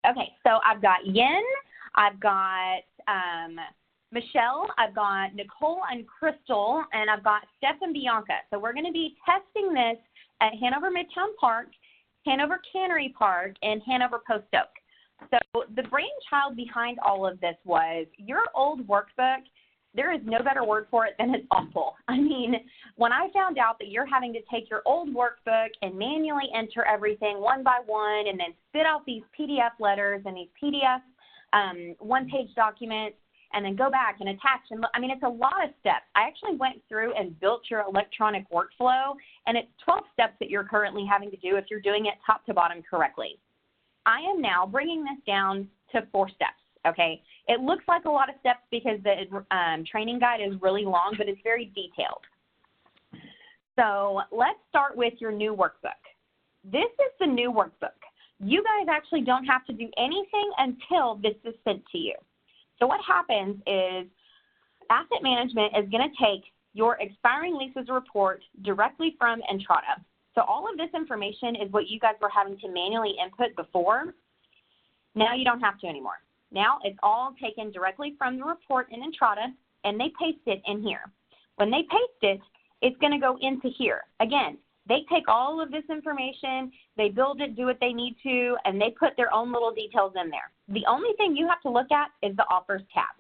Okay, so I've got Yin, I've got Michelle, I've got Nicole and Crystal, and I've got Steph and Bianca. So we're going to be testing this at Hanover Midtown Park, Hanover Cannery Park, and Hanover Post Oak. So the brainchild behind all of this was your old workbook. There is no better word for it than it's awful. I mean, when I found out that you're having to take your old workbook and manually enter everything one by one and then spit out these PDF letters and these PDF one-page documents and then go back and attach and look, I mean, it's a lot of steps. I actually went through and built your electronic workflow, and it's 12 steps that you're currently having to do if you're doing it top to bottom correctly. I am now bringing this down to 4 steps, okay? It looks like a lot of steps because the training guide is really long, but it's very detailed. So let's start with your new workbook. This is the new workbook. You guys actually don't have to do anything until this is sent to you. So what happens is asset management is going to take your expiring leases report directly from Entrata. So all of this information is what you guys were having to manually input before. Now you don't have to anymore. Now it's all taken directly from the report in Entrata, and they paste it in here. When they paste it, it's going to go into here. Again, they take all of this information, they build it, do what they need to, and they put their own little details in there. The only thing you have to look at is the offers tab.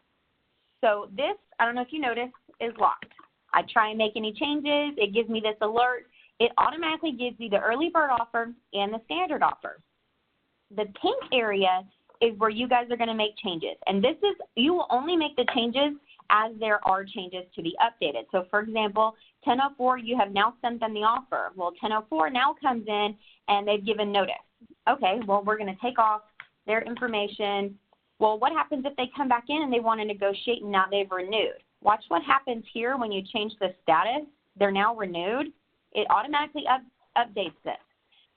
So this, I don't know if you noticed, is locked. I try and make any changes, it gives me this alert. It automatically gives you the early bird offer and the standard offer. The pink area is where you guys are going to make changes. And this is, you will only make the changes as there are changes to be updated. So for example, 1004, you have now sent them the offer. Well, 1004 now comes in and they've given notice. Okay, well, we're going to take off their information. Well, what happens if they come back in and they want to negotiate and now they've renewed? Watch what happens here when you change the status. They're now renewed. It automatically updates this.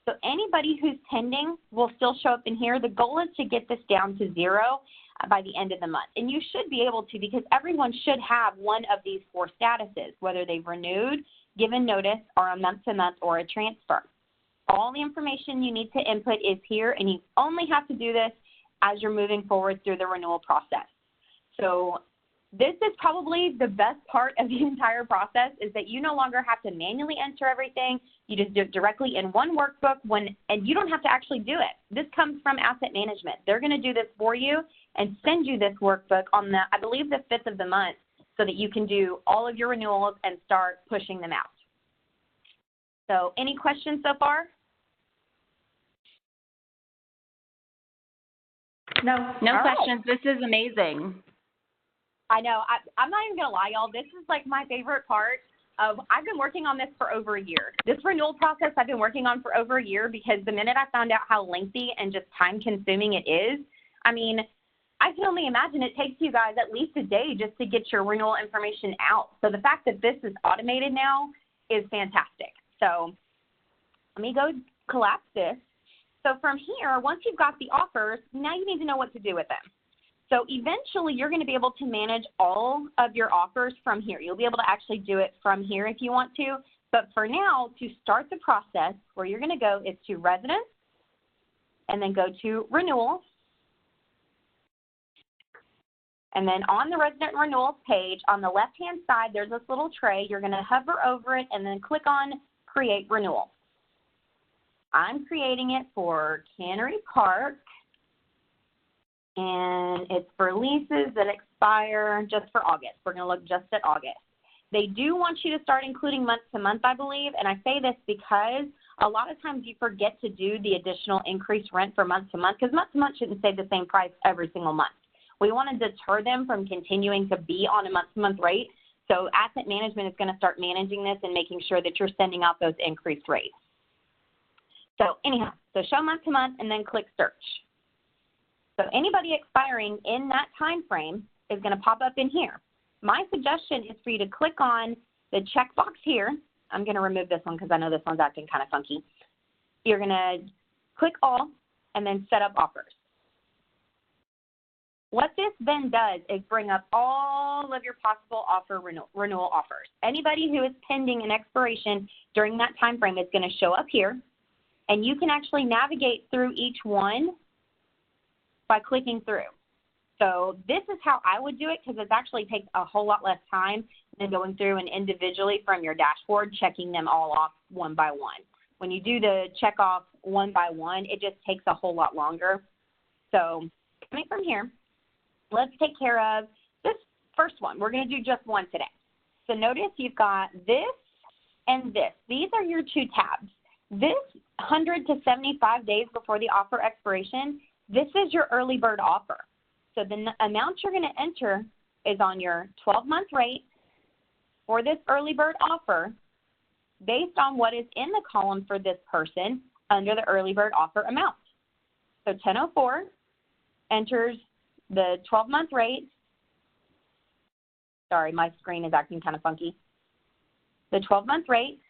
So anybody who's pending will still show up in here. The goal is to get this down to 0 by the end of the month. And you should be able to, because everyone should have one of these 4 statuses, whether they've renewed, given notice, or a month-to-month or a transfer. All the information you need to input is here, and you only have to do this as you're moving forward through the renewal process. So this is probably the best part of the entire process, is that you no longer have to manually enter everything. You just do it directly in one workbook, and you don't have to actually do it. This comes from asset management. They're going to do this for you and send you this workbook on the, I believe, the 5th of the month, so that you can do all of your renewals and start pushing them out. So any questions so far? No questions. This is amazing. I know. I'm not even going to lie, y'all. This is like my favorite part of, I've been working on this for over a year. This renewal process I've been working on for over a year, because the minute I found out how lengthy and just time consuming it is, I mean, I can only imagine it takes you guys at least a day just to get your renewal information out. So the fact that this is automated now is fantastic. So let me go collapse this. So from here, once you've got the offers, now you need to know what to do with them. So eventually you're going to be able to manage all of your offers from here. You'll be able to actually do it from here if you want to. But for now, to start the process, where you're going to go is to residents, and then go to renewals. And then on the resident renewals page, on the left-hand side, there's this little tray. You're going to hover over it and then click on Create Renewal. I'm creating it for Cannery Park, and it's for leases that expire just for August. We're going to look just at August. They do want you to start including month to month, I believe, and I say this because a lot of times you forget to do the additional increased rent for month to month, because month to month shouldn't stay the same price every single month. We want to deter them from continuing to be on a month-to-month rate. So asset management is going to start managing this and making sure that you're sending out those increased rates. So anyhow, so show month-to-month and then click search. So anybody expiring in that time frame is going to pop up in here. My suggestion is for you to click on the checkbox here. I'm going to remove this one because I know this one's acting kind of funky. You're going to click all and then set up offers. What this then does is bring up all of your possible offer renewal offers. Anybody who is pending an expiration during that time frame is going to show up here, and you can actually navigate through each one by clicking through. So this is how I would do it because it actually takes a whole lot less time than going through and individually from your dashboard checking them all off one by one. When you do the check off one by one, it just takes a whole lot longer. So coming from here, let's take care of this first one. We're going to do just one today. So notice you've got this and this. These are your two tabs. This 100 to 75 days before the offer expiration, this is your early bird offer. So the amount you're going to enter is on your 12-month rate for this early bird offer based on what is in the column for this person under the early bird offer amount. So 1004 enters the 12-month rate. Sorry, my screen is acting kind of funky. The 12-month rate,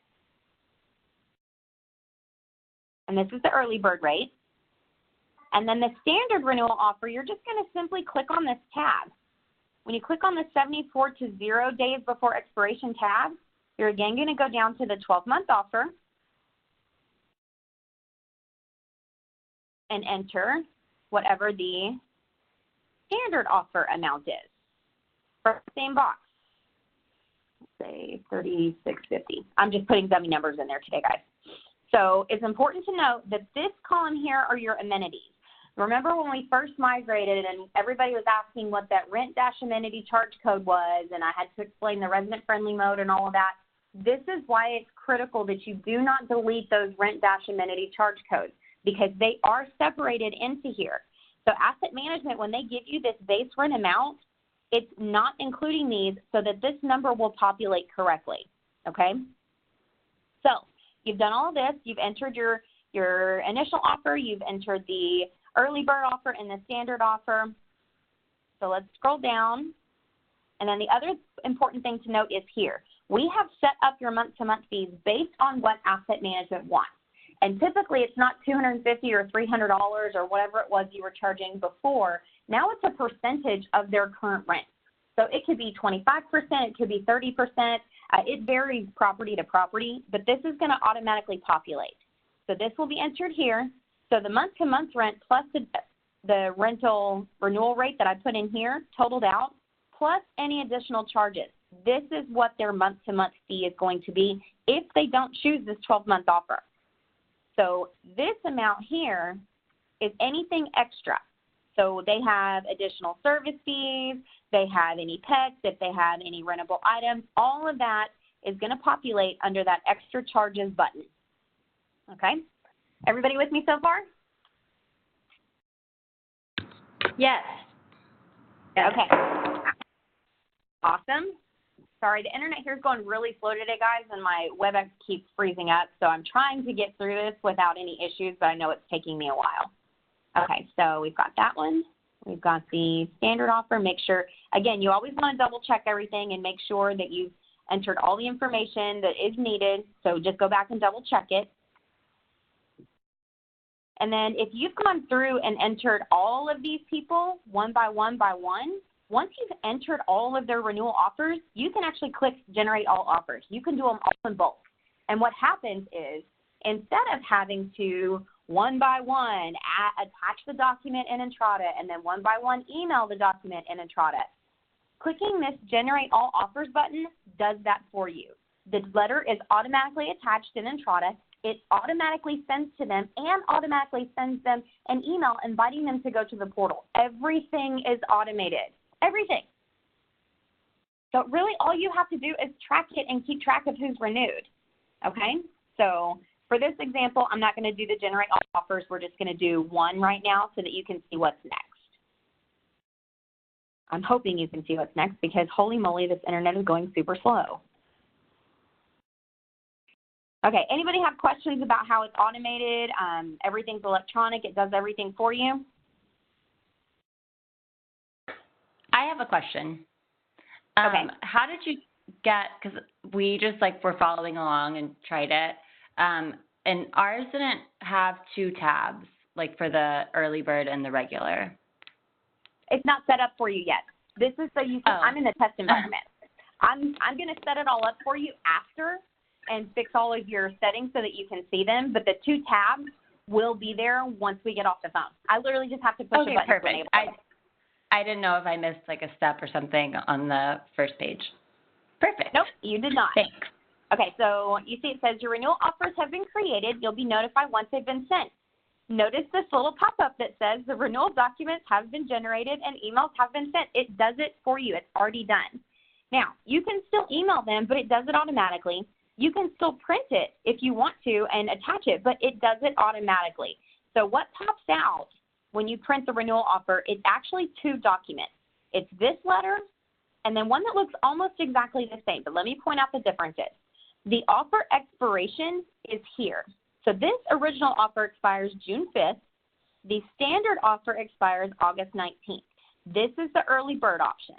and this is the early bird rate. And then the standard renewal offer, you're just going to simply click on this tab. When you click on the 74 to 0 days before expiration tab, you're again going to go down to the 12-month offer and enter whatever the standard offer amount is for the same box. Let's say $36.50. I'm just putting dummy numbers in there today, guys. So it's important to note that this column here are your amenities. Remember when we first migrated and everybody was asking what that rent-amenity charge code was, and I had to explain the resident-friendly mode and all of that? This is why it's critical that you do not delete those rent-amenity charge codes because they are separated into here. So asset management, when they give you this base rent amount, it's not including these so that this number will populate correctly, okay? So you've done all of this. You've entered your initial offer. You've entered the early bird offer and the standard offer. So let's scroll down. And then the other important thing to note is here. We have set up your month-to-month fees based on what asset management wants. And typically it's not $250 or $300 or whatever it was you were charging before. Now it's a percentage of their current rent. So it could be 25%, it could be 30%. It varies property to property, but this is going to automatically populate. So this will be entered here. So the month-to-month rent plus the rental renewal rate that I put in here totaled out, plus any additional charges. This is what their month-to-month fee is going to be if they don't choose this 12-month offer. So this amount here is anything extra. So they have additional service fees, they have any pets, if they have any rentable items, all of that is going to populate under that extra charges button. Okay? Everybody with me so far? Yes. Okay. Awesome. Sorry, the internet here is going really slow today, guys, and my WebEx keeps freezing up, so I'm trying to get through this without any issues, but I know it's taking me a while. Okay, so we've got that one. We've got the standard offer. Make sure, again, you always want to double check everything and make sure that you've entered all the information that is needed, so just go back and double check it. And then if you've gone through and entered all of these people one by one, once you've entered all of their renewal offers, you can actually click Generate All Offers. You can do them all in bulk. And what happens is instead of having to one by one attach the document in Entrada and then one by one email the document in Entrada, clicking this Generate All Offers button does that for you. The letter is automatically attached in Entrada. It automatically sends to them and automatically sends them an email inviting them to go to the portal. Everything is automated. Everything. So really all you have to do is track it and keep track of who's renewed. Okay? So for this example, I'm not going to do the Generate All Offers. We're just going to do one right now so that you can see what's next. I'm hoping you can see what's next because holy moly, this internet is going super slow. Okay, anybody have questions about how it's automated? Everything's electronic. It does everything for you. I have a question. Okay. How did you get, because we just were following along and tried it, and ours didn't have two tabs, for the early bird and the regular. It's not set up for you yet. This is so you can, I'm in the test environment. I'm going to set it all up for you after and fix all of your settings so that you can see them. But the two tabs will be there once we get off the phone. I literally just have to push a button. Perfect. I didn't know if I missed like a step or something on the first page. Perfect. Nope, you did not. Thanks. Okay, so you see it says your renewal offers have been created. You'll be notified once they've been sent. Notice this little pop-up that says the renewal documents have been generated and emails have been sent. It does it for you. It's already done. Now, you can still email them, but it does it automatically. You can still print it if you want to and attach it, but it does it automatically. So what pops out when you print the renewal offer is actually two documents. It's this letter and then one that looks almost exactly the same, but let me point out the differences. The offer expiration is here. So this original offer expires June 5th. The standard offer expires August 19th. This is the early bird option.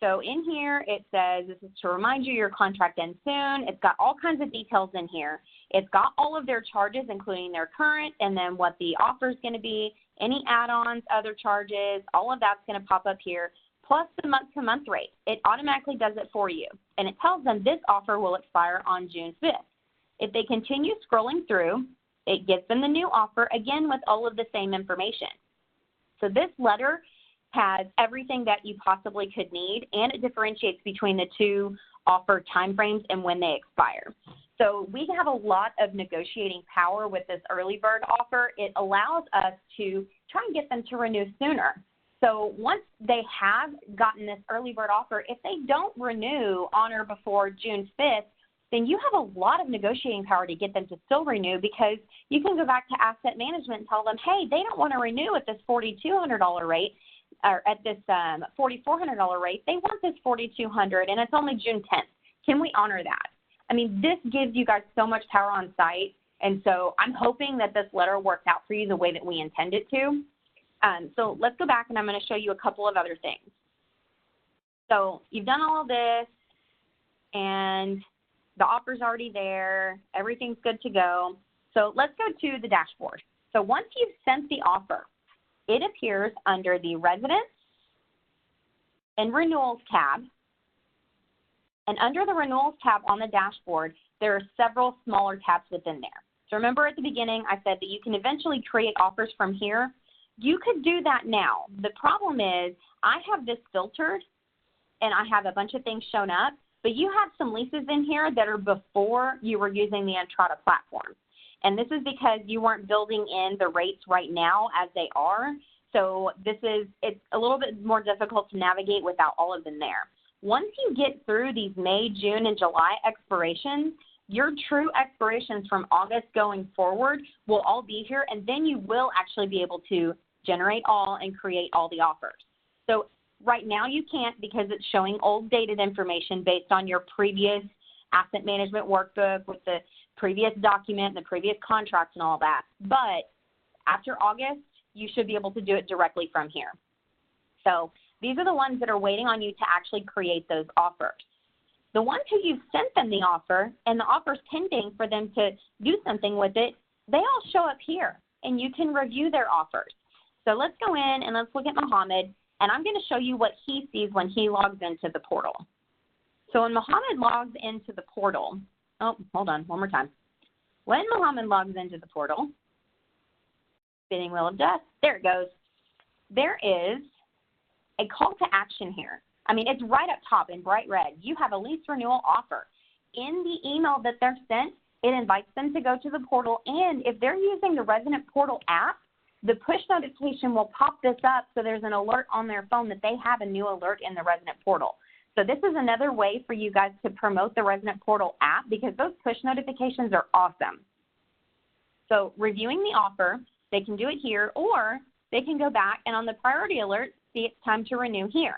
So in here it says, this is to remind you your contract ends soon. It's got all kinds of details in here. It's got all of their charges, including their current, and then what the offer is going to be, any add-ons, other charges, all of that's going to pop up here, plus the month-to-month rate. It automatically does it for you, and it tells them this offer will expire on June 5th. If they continue scrolling through, it gives them the new offer, again with all of the same information. So this letter has everything that you possibly could need, and it differentiates between the two offer timeframes and when they expire. So we have a lot of negotiating power with this early bird offer. It allows us to try and get them to renew sooner. So once they have gotten this early bird offer, if they don't renew on or before June 5th, then you have a lot of negotiating power to get them to still renew, because you can go back to asset management and tell them, hey, they don't want to renew at this $4,200 rate or at this $4,400 rate. They want this $4,200 and it's only June 10th. Can we honor that? I mean, this gives you guys so much power on site, and so I'm hoping that this letter works out for you the way that we intend it to. So let's go back, and I'm going to show you a couple of other things. So you've done all of this, and the offer's already there. Everything's good to go. So let's go to the dashboard. So once you've sent the offer, it appears under the Residents and Renewals tab. And under the Renewals tab on the dashboard, there are several smaller tabs within there. So remember at the beginning, I said that you can eventually create offers from here. You could do that now. The problem is I have this filtered, and I have a bunch of things shown up, but you have some leases in here that are before you were using the Entrata platform. And this is because you weren't building in the rates right now as they are. So it's a little bit more difficult to navigate without all of them there. Once you get through these May, June, and July expirations, your true expirations from August going forward will all be here, and then you will actually be able to generate all and create all the offers. So right now you can't, because it's showing old dated information based on your previous asset management workbook with the previous document, the previous contract and all that. But after August, you should be able to do it directly from here. So these are the ones that are waiting on you to actually create those offers. The ones who you've sent them the offer and the offer's pending for them to do something with it, they all show up here, and you can review their offers. So let's go in and let's look at Mohammed, and I'm going to show you what he sees when he logs into the portal. So when Mohammed logs into the portal, oh, hold on, one more time. When Mohammed logs into the portal, spinning wheel of death, there it goes. There is a call to action here. I mean, it's right up top in bright red. You have a lease renewal offer. In the email that they're sent, it invites them to go to the portal, and if they're using the Resident Portal app, the push notification will pop this up so there's an alert on their phone that they have a new alert in the Resident Portal. So this is another way for you guys to promote the Resident Portal app, because those push notifications are awesome. So reviewing the offer, they can do it here, or they can go back and on the priority alert, see it's time to renew here.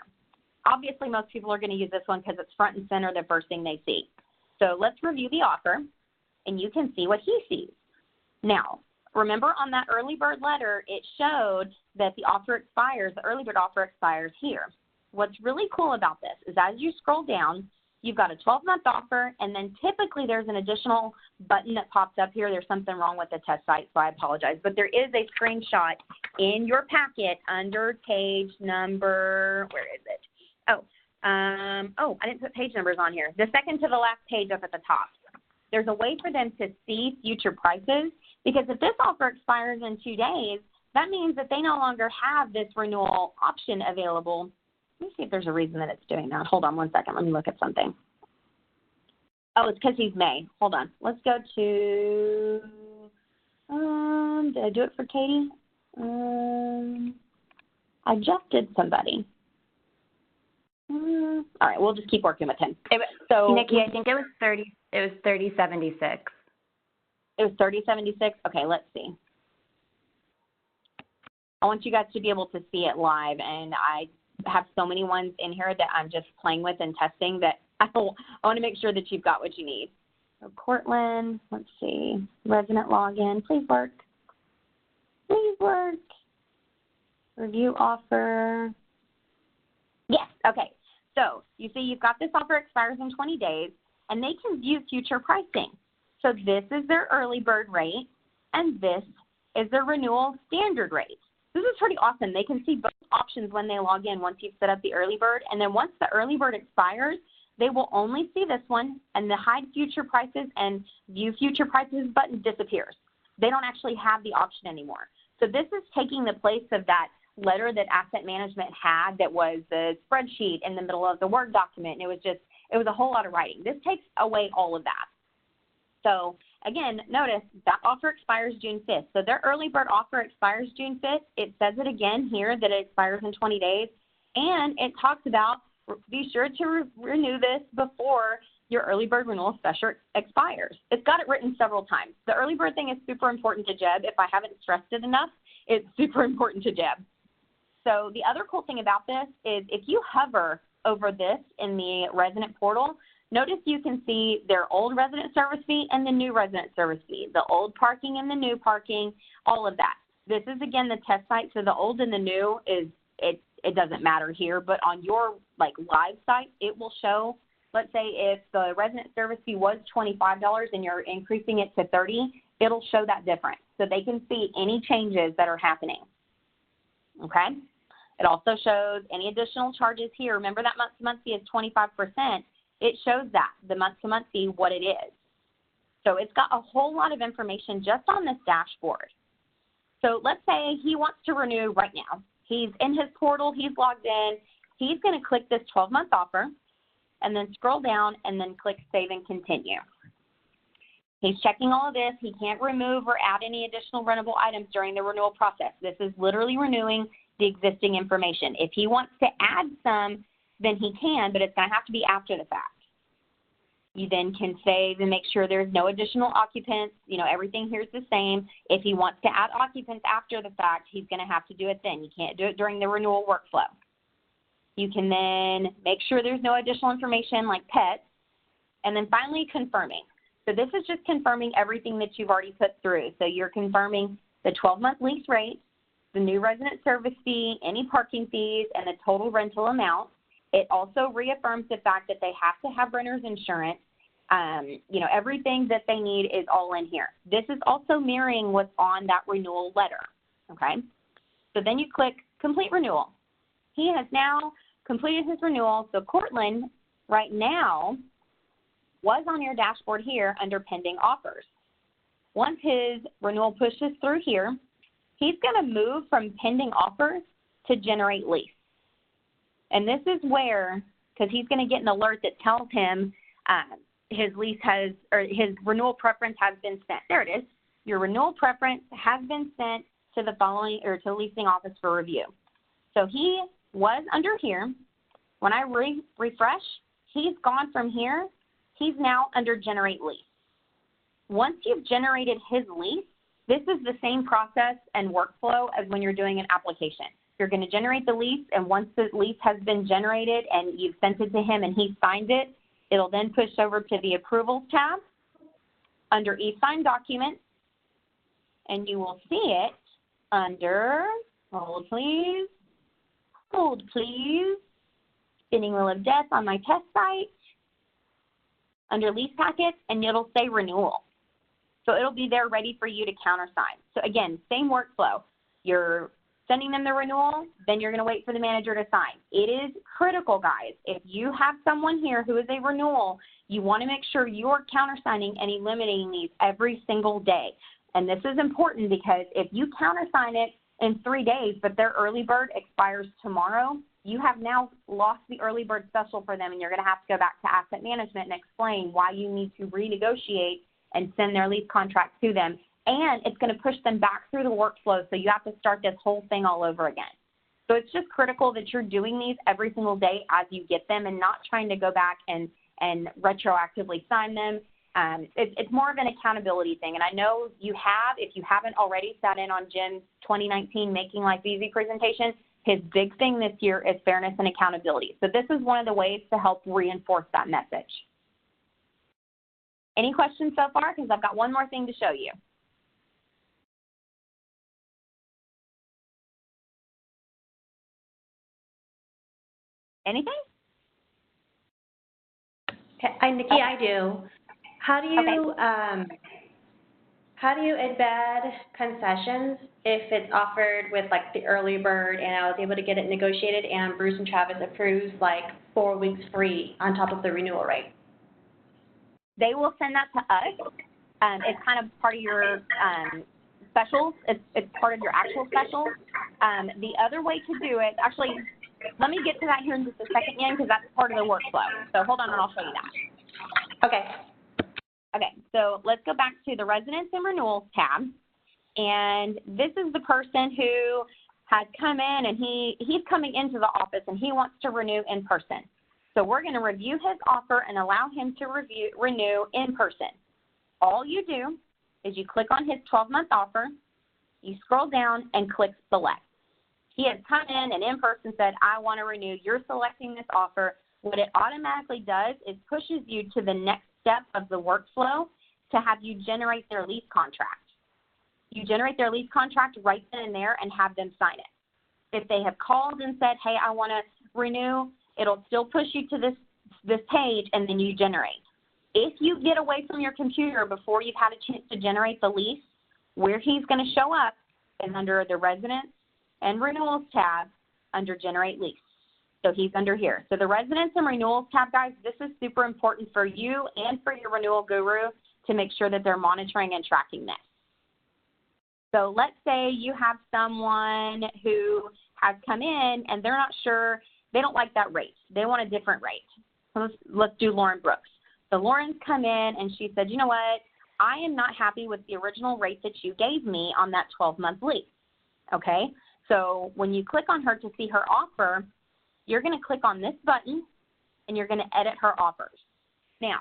Obviously, most people are going to use this one because it's front and center, the first thing they see. So let's review the offer, and you can see what he sees. Now, remember on that early bird letter, it showed that the offer expires, the early bird offer expires here. What's really cool about this is as you scroll down, you've got a 12-month offer, and then typically there's an additional button that pops up here. There's something wrong with the test site, so I apologize. But there is a screenshot in your packet under page number, where is it? I didn't put page numbers on here. The second to the last page up at the top. There's a way for them to see future prices. Because if this offer expires in 2 days, that means that they no longer have this renewal option available. Let me see if there's a reason that it's doing that. Hold on one second. Let me look at something. Oh, it's because he's May. Hold on. Let's go to, did I do it for Katie? I just did somebody. All right, we'll just keep working with him. So Nikki, I think it was 3076. It was 3076? Okay, let's see. I want you guys to be able to see it live, and I have so many ones in here that I'm just playing with and testing that I want to make sure that you've got what you need. So Cortland, let's see, resident login, please work. Please work. Review offer. Yes, okay. So you see you've got this offer expires in 20 days, and they can view future pricing. So this is their early bird rate, and this is their renewal standard rate. This is pretty awesome. They can see both options when they log in once you've set up the early bird, and then once the early bird expires, they will only see this one, and the hide future prices and view future prices button disappears. They don't actually have the option anymore. So this is taking the place of that letter that asset management had that was the spreadsheet in the middle of the Word document, and it was a whole lot of writing. This takes away all of that. So again, notice that offer expires June 5th. So their early bird offer expires June 5th. It says it again here that it expires in 20 days. And it talks about be sure to renew this before your early bird renewal special expires. It's got it written several times. The early bird thing is super important to Jeb. If I haven't stressed it enough, it's super important to Jeb. So the other cool thing about this is if you hover over this in the resident portal, notice you can see their old resident service fee and the new resident service fee, the old parking and the new parking, all of that. This is, again, the test site, so the old and the new it doesn't matter here, but on your live site, it will show, let's say if the resident service fee was $25 and you're increasing it to $30, it'll show that difference. So they can see any changes that are happening, okay? It also shows any additional charges here. Remember that month-to-month fee is 25%. It shows that, the month-to-month fee, what it is. So it's got a whole lot of information just on this dashboard. So let's say he wants to renew right now. He's in his portal, he's logged in. He's going to click this 12-month offer and then scroll down and then click Save and Continue. He's checking all of this. He can't remove or add any additional rentable items during the renewal process. This is literally renewing the existing information. If he wants to add some, then he can, but it's going to have to be after the fact. You then can save and make sure there's no additional occupants. You know, everything here is the same. If he wants to add occupants after the fact, he's going to have to do it then. You can't do it during the renewal workflow. You can then make sure there's no additional information like pets, and then finally confirming. So this is just confirming everything that you've already put through. So you're confirming the 12-month lease rate, the new resident service fee, any parking fees, and the total rental amount. It also reaffirms the fact that they have to have renter's insurance. You know, everything that they need is all in here. This is also mirroring what's on that renewal letter, okay? So then you click Complete Renewal. He has now completed his renewal. So Cortland right now was on your dashboard here under Pending Offers. Once his renewal pushes through here, he's going to move from Pending Offers to Generate Lease. And this is where, because he's going to get an alert that tells him his lease has, or his renewal preference has been sent. There it is. Your renewal preference has been sent to the following, or to leasing office for review. So he was under here. When I refresh, he's gone from here. He's now under Generate Lease. Once you've generated his lease, this is the same process and workflow as when you're doing an application. You're going to generate the lease, and once the lease has been generated and you've sent it to him and he signed it, it'll then push over to the Approvals tab under e-sign documents, and you will see it under, hold please, spinning wheel of death on my test site, under lease packets, and it'll say renewal. So it'll be there ready for you to countersign. So again, same workflow. You're sending them the renewal, then you're going to wait for the manager to sign. It is critical, guys. If you have someone here who is a renewal, you want to make sure you're countersigning and eliminating these every single day. And this is important because if you countersign it in 3 days, but their early bird expires tomorrow, you have now lost the early bird special for them, and you're going to have to go back to asset management and explain why you need to renegotiate and send their lease contract to them. And it's going to push them back through the workflow, so you have to start this whole thing all over again. So it's just critical that you're doing these every single day as you get them and not trying to go back and retroactively sign them. It's more of an accountability thing. And I know you have, if you haven't already, sat in on Jim's 2019 Making Life Easy presentation. His big thing this year is fairness and accountability. So this is one of the ways to help reinforce that message. Any questions so far? Because I've got one more thing to show you. Anything? Hi, Nikki, okay. I do. How do you embed concessions if it's offered with like the early bird and I was able to get it negotiated and Bruce and Travis approves like 4 weeks free on top of the renewal rate? They will send that to us. It's kind of part of your specials. It's part of your actual specials. The other way to do it, actually, let me get to that here in just a second, Ian, because that's part of the workflow. So hold on and I'll show you that. Okay. Okay, so let's go back to the Residents and Renewals tab. And this is the person who has come in and he's coming into the office and he wants to renew in person. So we're going to review his offer and allow him to renew in person. All you do is you click on his 12-month offer, you scroll down and click Select. He has come in person said, I want to renew. You're selecting this offer. What it automatically does is pushes you to the next step of the workflow to have you generate their lease contract. You generate their lease contract right then and there and have them sign it. If they have called and said, hey, I want to renew, it'll still push you to this page and then you generate. If you get away from your computer before you've had a chance to generate the lease, where he's going to show up is under the Residents and Renewals tab under Generate Lease. So he's under here. So the Residents and Renewals tab, guys, this is super important for you and for your renewal guru to make sure that they're monitoring and tracking this. So let's say you have someone who has come in and they're not sure, they don't like that rate. They want a different rate. So let's do Lauren Brooks. So Lauren's come in and she said, you know what, I am not happy with the original rate that you gave me on that 12-month lease. Okay, so when you click on her to see her offer, you're going to click on this button and you're going to edit her offers. Now,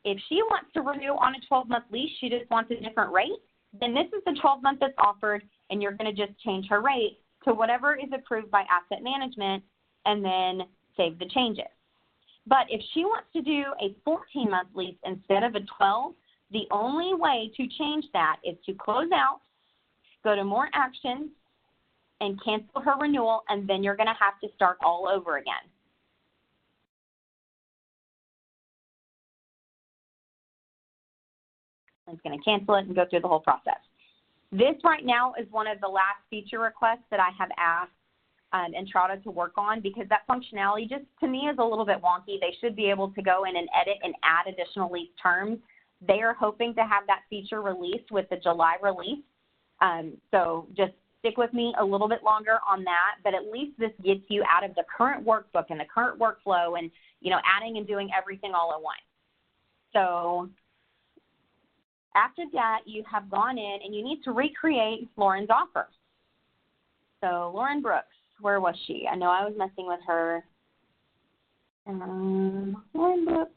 if she wants to renew on a 12-month lease, she just wants a different rate, then this is the 12-month that's offered and you're going to just change her rate to whatever is approved by asset management and then save the changes. But if she wants to do a 14-month lease instead of a 12, the only way to change that is to close out, go to More Actions, and cancel her renewal, and then you're going to have to start all over again. It's going to cancel it and go through the whole process. This right now is one of the last feature requests that I have asked Entrada to work on because that functionality just to me is a little bit wonky. They should be able to go in and edit and add additional lease terms. They are hoping to have that feature released with the July release. So just stick with me a little bit longer on that, but at least this gets you out of the current workbook and the current workflow and, you know, adding and doing everything all at once. So after that, you have gone in and you need to recreate Lauren's offer. So Lauren Brooks, where was she? I know I was messing with her. Lauren Brooks.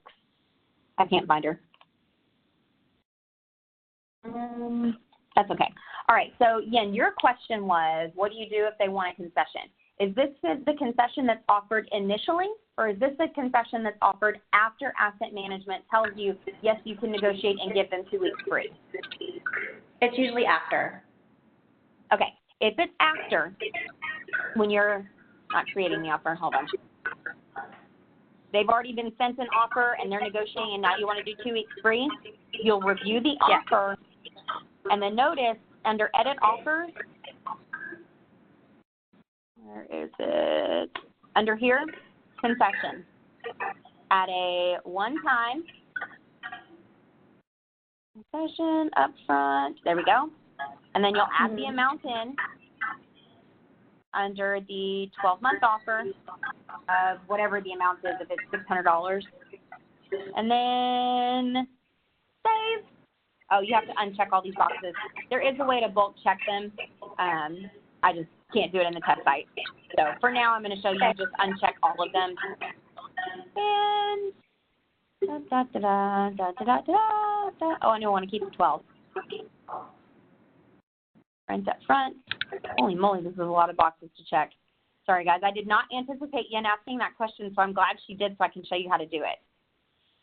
I can't find her. That's okay. All right, so Yen, your question was, what do you do if they want a concession? Is this the concession that's offered initially, or is this the concession that's offered after asset management tells you, yes, you can negotiate and give them 2 weeks free? It's usually after. Okay, if it's after, when you're not creating the offer, hold on. They've already been sent an offer and they're negotiating and now you want to do 2 weeks free, you'll review the offer and then notice under edit offers, where is it? Under here, concession. At a one-time concession up front. There we go. And then you'll add the amount in under the 12-month offer of whatever the amount is, if it's $600. And then save. Oh, you have to uncheck all these boxes. There is a way to bulk check them. I just can't do it in the test site. So for now, I'm going to show you just uncheck all of them. And oh, I know I want to keep the 12. Rent up front. Holy moly, this is a lot of boxes to check. Sorry, guys. I did not anticipate Yen asking that question, so I'm glad she did so I can show you how to do it.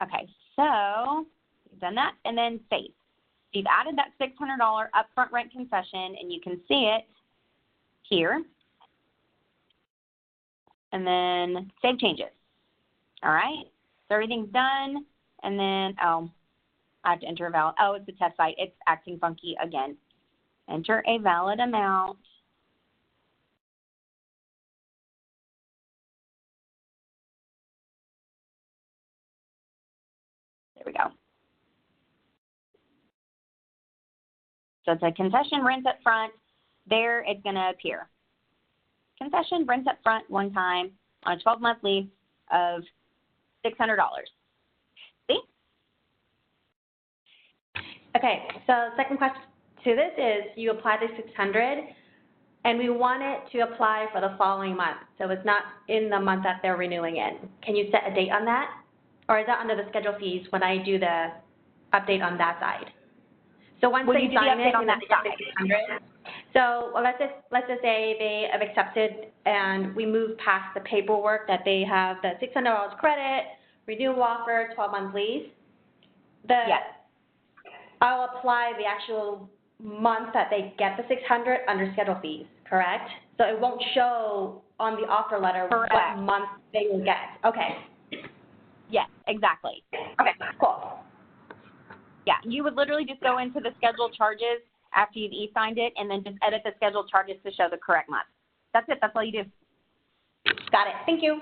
Okay, so you've done that, and then save. You've added that $600 upfront rent concession, and you can see it here. And then save changes. All right, so everything's done, and then, oh, I have to enter a valid, oh, it's a test site. It's acting funky again. Enter a valid amount. There we go. So it's a concession rent up front. There it's going to appear. Concession rent up front one time on a 12-month lease of $600. See? Okay, so second question to this is you apply the 600 and we want it to apply for the following month. So it's not in the month that they're renewing in. Can you set a date on that? Or is that under the schedule fees when I do the update on that side? So once they sign it, on that side. 600. So well, let's just say they have accepted and we move past the paperwork that they have the $600 credit, renewal offer, 12-month lease. Yes. I'll apply the actual month that they get the 600 under schedule fees, correct? So it won't show on the offer letter Correct. what month they will get. Okay. Yes, exactly. Okay, cool. Yeah, you would literally just go into the scheduled charges after you've e-signed it and then just edit the scheduled charges to show the correct month. That's it. That's all you do. Got it. Thank you.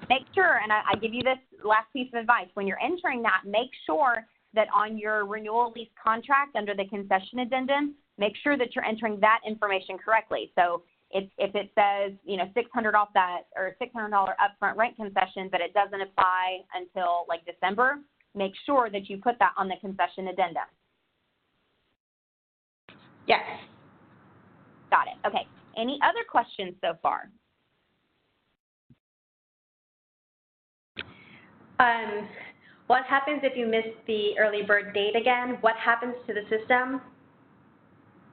Make sure, and I give you this last piece of advice, when you're entering that, make sure that on your renewal lease contract under the concession addendum, make sure that you're entering that information correctly. So if it says, $600 off that or $600 upfront rent concession, but it doesn't apply until like December, make sure that you put that on the concession addendum. Yes. Got it. Okay. Any other questions so far? What happens if you miss the early bird date again? What happens to the system?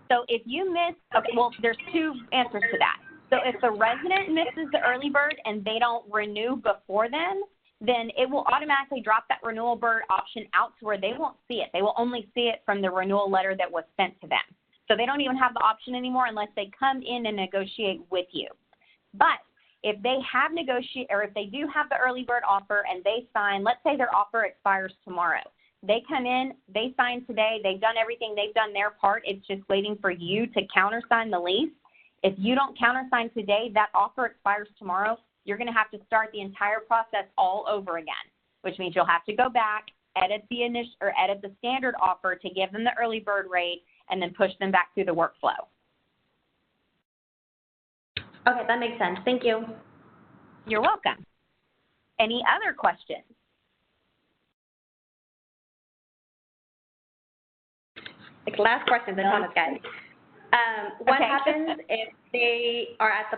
So if you miss, okay, well, there's two answers to that. So if the resident misses the early bird and they don't renew before then it will automatically drop that renewal bird option out to where they won't see it. They will only see it from the renewal letter that was sent to them. So they don't even have the option anymore unless they come in and negotiate with you. But if they have or if they do have the early bird offer and they sign, let's say their offer expires tomorrow. They come in, they sign today, they've done everything, they've done their part. It's just waiting for you to countersign the lease. If you don't countersign today, that offer expires tomorrow. You're going to have to start the entire process all over again, which means you'll have to go back, edit the standard offer to give them the early bird rate, and then push them back through the workflow. Okay, that makes sense. Thank you. You're welcome. Any other questions? Like last question, then Thomas, guys. What happens if they are at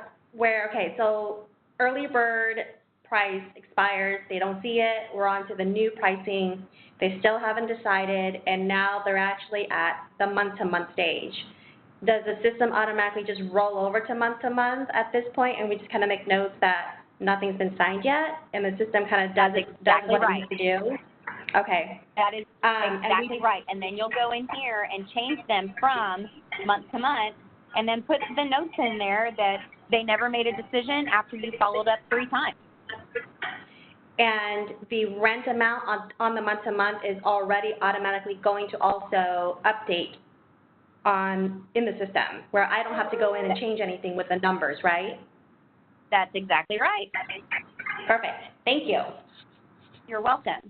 so early bird price expires, they don't see it, we're on to the new pricing, they still haven't decided, and now they're actually at the month-to-month stage. Does the system automatically just roll over to month-to-month at this point, and we just kind of make notes that nothing's been signed yet, and the system kind of does what it needs to do? Okay. That is exactly right. And then you'll go in here and change them from month to month and then put the notes in there that they never made a decision after you followed up 3 times. And the rent amount on the month to month is already automatically going to also update in the system where I don't have to go in and change anything with the numbers, right? That's exactly right. Perfect. Thank you. You're welcome.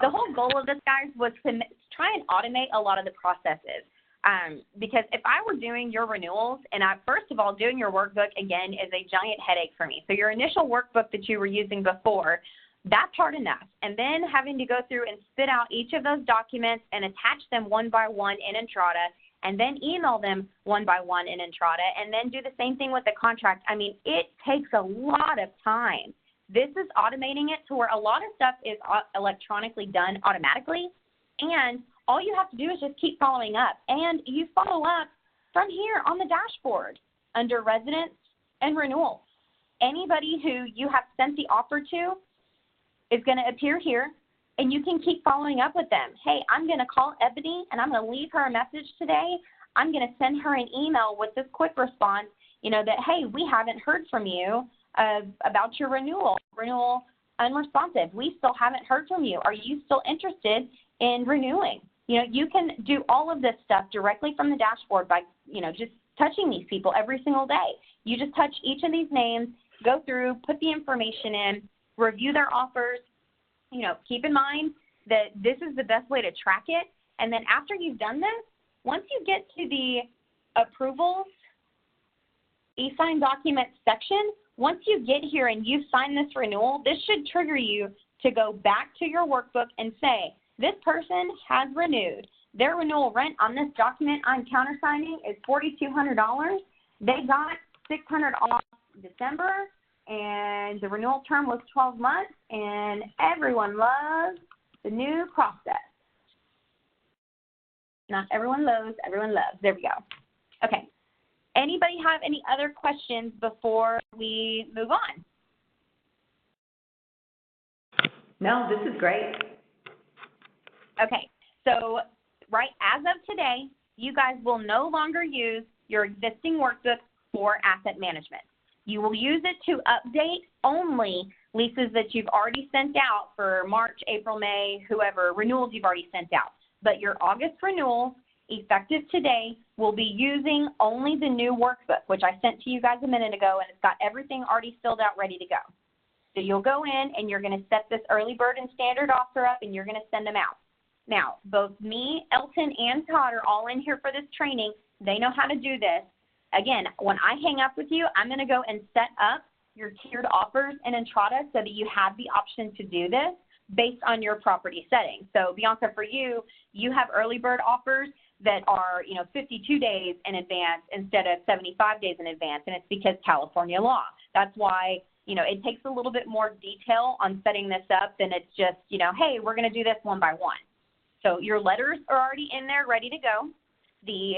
The whole goal of this, guys, was to try and automate a lot of the processes. Because if I were doing your renewals, and first of all, doing your workbook, again, is a giant headache for me. So your initial workbook that you were using before, that's hard enough. And then having to go through and spit out each of those documents and attach them one by one in Entrada, and then email them one by one in Entrada, and then do the same thing with the contract. I mean, it takes a lot of time. This is automating it to where a lot of stuff is electronically done automatically, and all you have to do is just keep following up. And you follow up from here on the dashboard under residents and renewals. Anybody who you have sent the offer to is going to appear here, and you can keep following up with them. Hey, I'm going to call Ebony, and I'm going to leave her a message today. I'm going to send her an email with this quick response, that, hey, we haven't heard from you about your renewal unresponsive. We still haven't heard from you. Are you still interested in renewing? You can do all of this stuff directly from the dashboard by, just touching these people every single day. You just touch each of these names, go through, put the information in, review their offers. Keep in mind that this is the best way to track it. And then after you've done this, once you get to the approvals, e-sign documents section, once you get here and you've signed this renewal, this should trigger you to go back to your workbook and say, this person has renewed. Their renewal rent on this document I'm countersigning is $4,200. They got $600 off December, and the renewal term was 12 months, and everyone loves the new process. Not everyone loves, everyone loves. There we go. Okay. Anybody have any other questions before we move on? No, this is great. Okay, so right as of today, you guys will no longer use your existing workbook for asset management. You will use it to update only leases that you've already sent out for March, April, May, whoever, renewals you've already sent out. But your August renewals, effective today, will be using only the new workbook, which I sent to you guys a minute ago, and it's got everything already filled out, ready to go. So you'll go in, and you're going to set this early bird and standard offer up, and you're going to send them out. Now, both me, Elton, and Todd are all in here for this training. They know how to do this. Again, when I hang up with you, I'm going to go and set up your tiered offers in Entrada so that you have the option to do this based on your property setting. So, Bianca, for you, you have early bird offers that are, 52 days in advance instead of 75 days in advance, and it's because California law. That's why, it takes a little bit more detail on setting this up than it's just, hey, we're going to do this one by one. So your letters are already in there, ready to go. The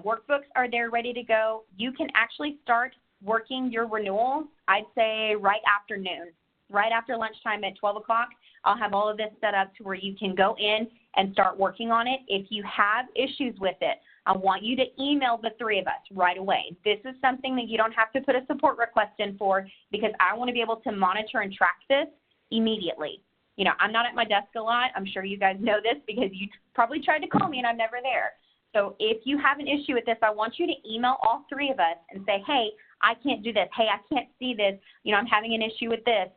workbooks are there, ready to go. You can actually start working your renewals, I'd say right after noon, right after lunchtime at 12 o'clock. I'll have all of this set up to where you can go in and start working on it. If you have issues with it, I want you to email the three of us right away. This is something that you don't have to put a support request in for, because I want to be able to monitor and track this immediately. I'm not at my desk a lot. I'm sure you guys know this because you probably tried to call me and I'm never there. So if you have an issue with this, I want you to email all three of us and say, hey, I can't do this. Hey, I can't see this. I'm having an issue with this.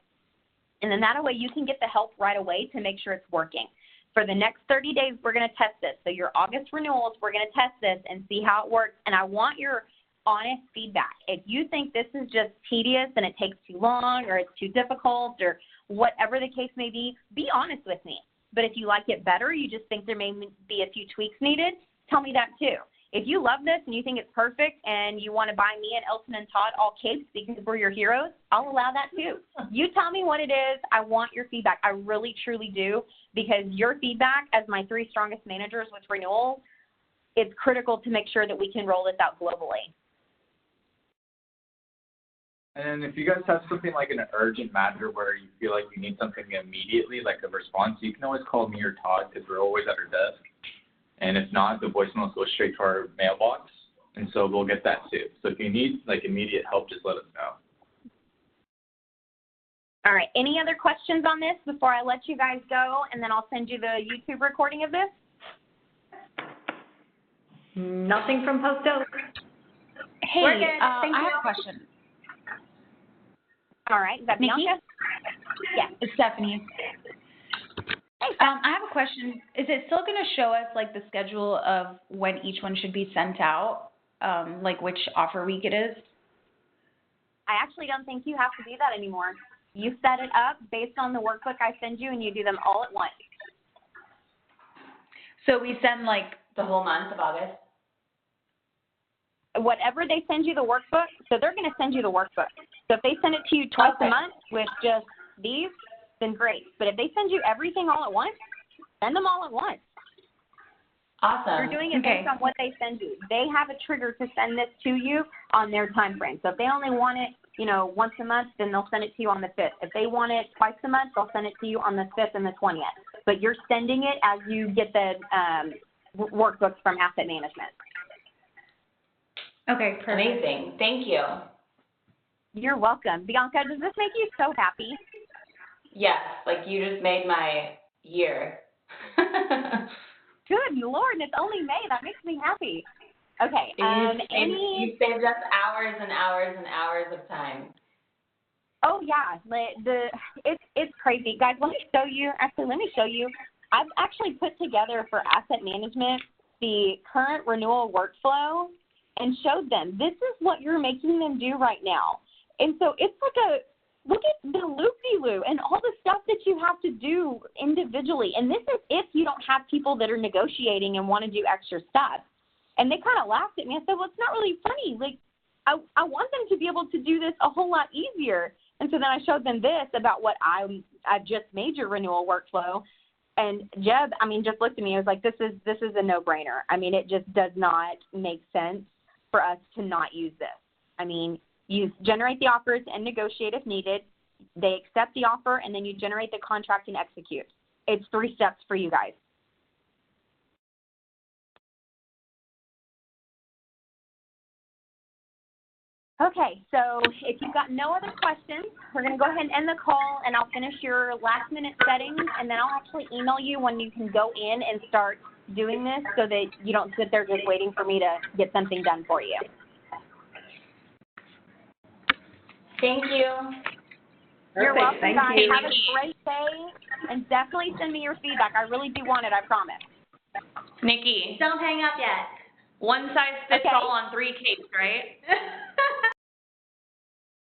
And then that way you can get the help right away to make sure it's working. For the next 30 days, we're going to test this. So your August renewals, we're going to test this and see how it works. And I want your honest feedback. If you think this is just tedious and it takes too long or it's too difficult or whatever the case may be honest with me. But if you like it better, you just think there may be a few tweaks needed, tell me that too. If you love this and you think it's perfect and you want to buy me and Elton and Todd all capes because we're your heroes, I'll allow that too. You tell me what it is. I want your feedback. I really, truly do, because your feedback as my three strongest managers with renewals, it's critical to make sure that we can roll this out globally. And if you guys have something like an urgent matter where you feel like you need something immediately, like a response, you can always call me or Todd because we're always at our desk. And if not, the voicemail goes straight to our mailbox, and so we'll get that too. So if you need immediate help, just let us know. All right. Any other questions on this before I let you guys go, and then I'll send you the YouTube recording of this? Nothing from Post Oak. Hey, We're good. I Thank you. have a question. All right. Is that Nikki? Bianca? Yes. It's Stephanie. Hey, I have a question. Is it still going to show us like the schedule of when each one should be sent out, like which offer week it is? I actually don't think you have to do that anymore. You set it up based on the workbook I send you, and you do them all at once. So we send like The whole month of August? Whatever they send you the workbook, so they're going to send you the workbook. So if they send it to you twice a month with just these, then great. But if they send you everything all at once, send them all at once. Awesome. You're doing it based on what they send you. They have a trigger to send this to you on their time frame. So if they only want it, once a month, then they'll send it to you on the 5th. If they want it twice a month, they'll send it to you on the 5th and the 20th. But you're sending it as you get the workbooks from asset management. Okay, perfect. Amazing. Thank you. You're welcome. Bianca, does this make you so happy? Yes, like you just made my year. Good Lord, and it's only May. That makes me happy. Okay. You saved us hours and hours and hours of time. Oh yeah, it's crazy, guys. Let me show you. Actually, let me show you. I've actually put together for asset management the current renewal workflow and showed them this is what you're making them do right now. And so it's like look at the loop-de-loo and all the stuff that you have to do individually. And this is if you don't have people that are negotiating and want to do extra stuff. And they kind of laughed at me. I said, well, it's not really funny. Like, I want them to be able to do this a whole lot easier. And so then I showed them this about what I've just made your renewal workflow. And Jeb, just looked at me. I was like, this is a no-brainer. It just does not make sense for us to not use this. You generate the offers and negotiate if needed. They accept the offer, and then you generate the contract and execute. It's 3 steps for you guys. Okay, so if you've got no other questions, we're going to go ahead and end the call, and I'll finish your last-minute settings, and then I'll actually email you when you can go in and start doing this so that you don't sit there just waiting for me to get something done for you. Thank you. You're welcome, Thank guys. you. Have a great day, and definitely send me your feedback. I really do want it, I promise. Nikki, Don't hang up yet. one size fits Okay. all on 3 case, right?